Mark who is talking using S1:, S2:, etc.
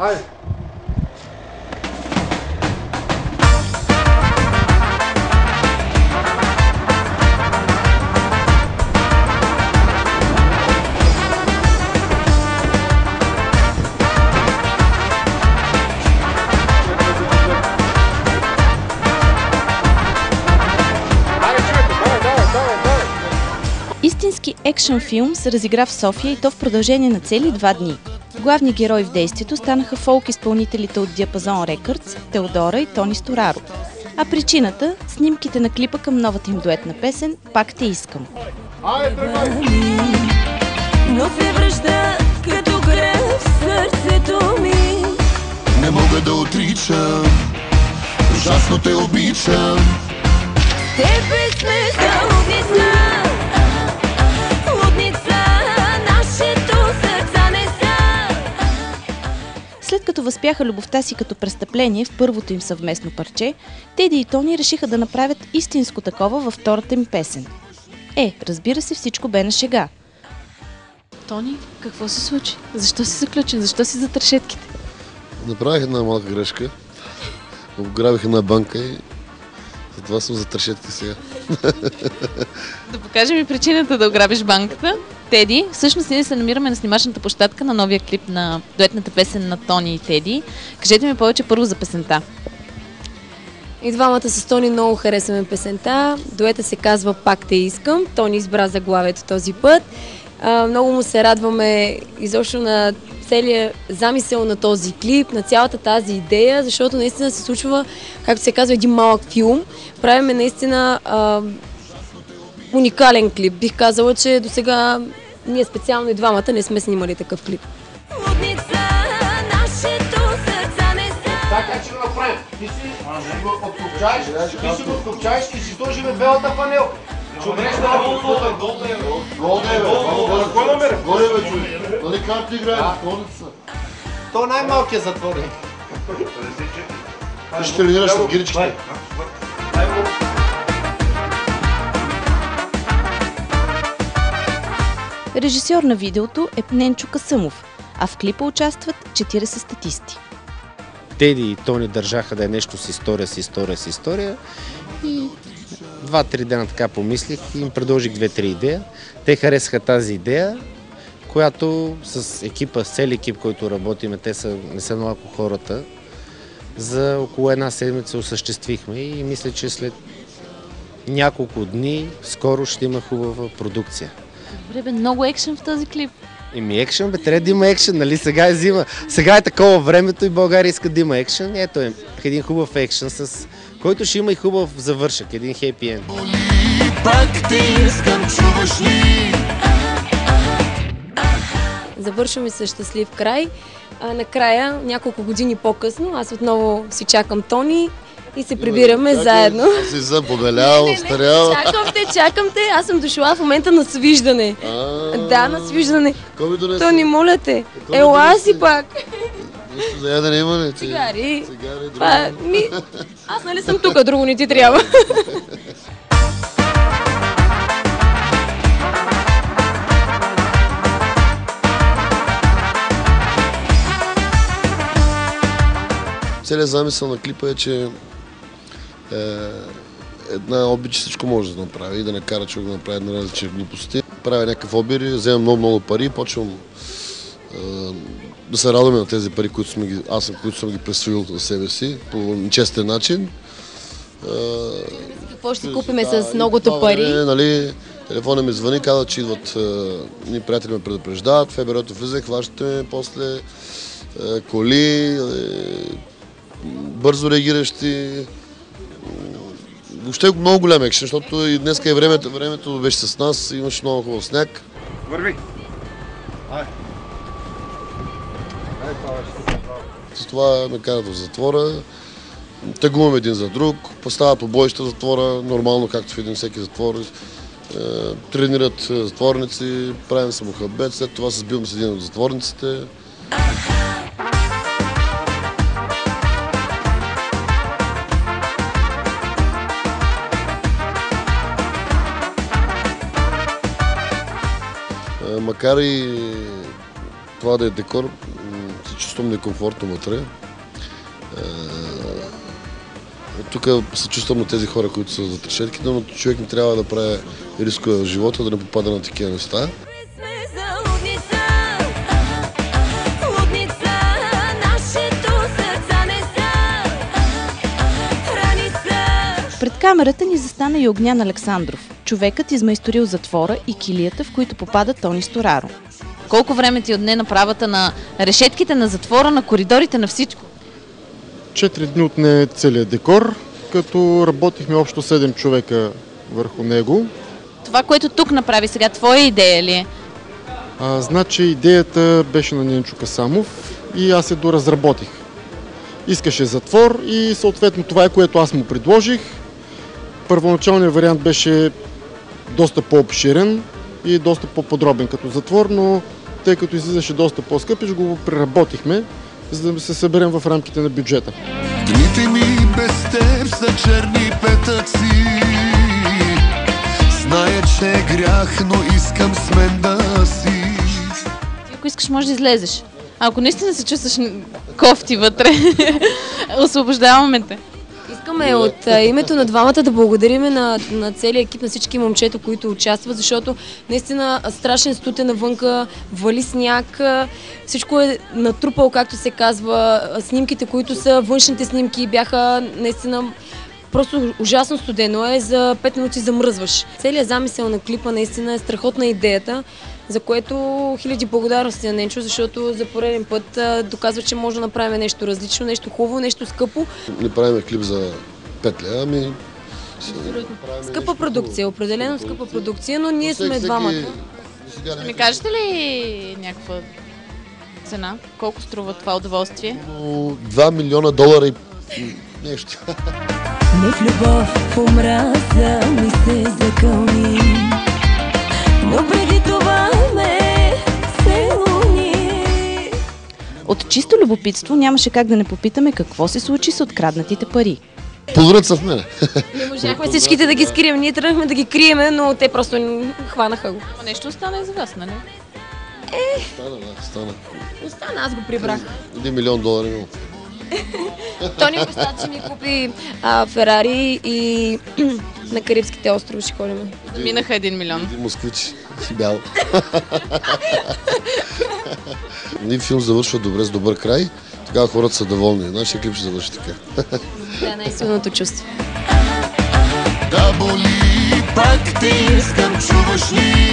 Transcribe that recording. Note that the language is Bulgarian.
S1: Айде!
S2: Истински екшън филм се разигра в София и то в продължение на цели 2 дни. Главни герои в действието станаха фолк-изпълнителите от Диапазон Рекърдс, Теодора и Тони Стораро. А причината – снимките на клипа към новата им дуетна песен «Пак те искам».
S3: Но се връща като гръв в сърцето ми.
S4: Не мога да отричам, ужасно те обичам.
S3: Тебе сме за лудница, лудница, нашето сърца не са.
S2: След като възпяха любовта си като престъпление в първото им съвместно парче, Теди и Тони решиха да направят истинско такова във втората им песен. Разбира се, всичко бе на шега. Тони, какво се случи? Защо си заключен? Защо си за трешетките?
S5: Направих една малка грешка. Ограбих една банка и затова съм за трешетки сега.
S2: Да покажем и причината да ограбиш банката. Теди, всъщност ние се намираме на снимачната площадка на новия клип на дуетната песен на Тони и Теди. Кажете ми повече първо за песента.
S6: И двамата с Тони много харесваме песента. Дуета се казва «Пак те искам». Тони избра заглавието този път. Много му се радваме изобщо на целия замисъл на този клип, на цялата тази идея, защото наистина се случва, както се казва, един малък филм. Правиме наистина уникален клип. Бих казала, че до сега ние специално и двамата не сме снимали такъв клип.
S1: Така че го направим. Ти си го откопчаеш и си сложиме белата панелка. Чубреш да работа. Гол да е, бе. Кой номер?
S5: Горе, бе, човек. Нали карти играем? Столица.
S1: То най-малкият затворник.
S5: Ти ще тренираш в гиричките.
S2: Режисьор на видеото е Ненчо Касъмов, а в клипа участват 40 статисти.
S7: Теди и Тони държаха да е нещо с история и 2-3 дена така помислих и им предложих 2-3 идеи. Те харесаха тази идея, която с екипа, с цели екип, който работиме, не са малко хората, за около една седмица осъществихме и мисля, че след няколко дни скоро ще има хубава продукция.
S2: Добре, бе, много екшен в този клип.
S7: Екшен, бе, трябва да има екшен, нали? Сега е зима. Сега е такова времето и България иска да има екшен. Ето е един хубав екшен, с който ще има и хубав завършък, един хепи енд.
S4: Пак те искам, чуваш ли?
S6: Завършваме с щастлив край. Накрая, няколко години по-късно, аз отново си чакам Тони и се прибираме заедно.
S5: Аз си забобелял, остарял.
S6: Чакам те. Аз съм дошла в момента на свиждане. Да, на свиждане. Тони, моля те. Ела си пак.
S5: Нищо за ядене има ли?
S6: Цигари.
S5: Друго.
S6: Аз нали съм тук, друго не ти трябва.
S5: Целият замисъл на клипа е, че една обич всичко може да направи и да накара човек да направи на различни глупости. Правя някакъв обир, вземам много пари и почвам да се радваме на тези пари, които съм ги присвоил за себе си по нечестен начин.
S6: Какво ще купиме с многото пари?
S5: Нали, телефонът ми звъни, казва, че идват ни приятели ме предупреждават, ФБР-то влизах, хващате после коли, бързо реагиращи. Въобще много голям екшен, защото и днес е времето беше с нас, имаше много хубав сняг.
S1: Върви!
S5: С това ме карат в затвора, тъгуваме един за друг, поставя побоища в затвора, нормално както в един всеки затвор. Тренират затворници, правим се мухабет, след това се сбивам с един от затворниците. Макар и това да е декор, чувствам некомфортно вътре. Тук се чувствам на тези хора, които са зад решетките, но човек не трябва да прави рискове в живота, да не попада на такива места.
S2: Пред камерата ни застана и Огнян Александров, човекът измайсторил затвора и килията, в които попада Тони Стораро. Колко време ти отне направата на решетките на затвора, на коридорите, на всичко?
S8: 4 дни отне целият декор, като работихме общо 7 човека върху него.
S2: Това, което тук направи сега, твоя идея ли е?
S8: Значи идеята беше на Ненчо Касамов и аз се доразработих. Искаше затвор и съответно това е, което аз му предложих. Първоначалният вариант беше доста по-обширен и доста по-подробен като затвор, но тъй като излизаше доста по-скъп, ще го преработихме, за да се съберем в рамките на бюджета.
S4: Дните ми без теб са черни петъци. Зная, че е грях, но искам с мен да си.
S2: Ти, ако искаш, може да излезеш. Ако наистина се чувстваш кофти вътре, освобождаваме те.
S6: Искаме от името на двамата да благодариме на целия екип, на всички момчета, които участват, защото наистина страшен студен навънка, вали сняг, всичко е натрупало, както се казва. Снимките, които са външните снимки, бяха наистина просто ужасно студено е, за 5 минути замръзваш. Целият замисъл на клипа наистина е страхотна идеята, за което хиляди благодарности на Ненчо, защото за пореден път доказва, че може да направим нещо различно, нещо хубаво, нещо скъпо.
S5: Не правим клип за 5 лева, ами...
S6: Скъпа продукция, определено скъпа продукция, но ние сме двамата.
S2: Ще ми кажете ли някаква цена? Колко струва това удоволствие?
S5: $2 милиона и нещо.
S3: Не в любов, в омраза ми се закълни, но преди това ме се уни.
S2: От чисто любопитство нямаше как да не попитаме какво се случи с откраднатите пари.
S5: Половината са в мене.
S6: Не можахме всичките да ги скрием. Ние тръгнахме да ги криеме, но те просто хванаха го.
S2: Но нещо остана и за вас, нали?
S5: Стана.
S6: Остана, аз го прибрах.
S5: $1 милион имам.
S6: Тони обеща, че ми купи Ферари и на Карибските острови ще ходим.
S2: Минаха 1 милион.
S5: Един москвич си бял. Един филм завършва добре, с добър край, тогава хората са доволни. Нашия клип ще завърши така.
S6: Това е най-силното чувство.
S4: Да боли, пак ти искам, чуваш ли?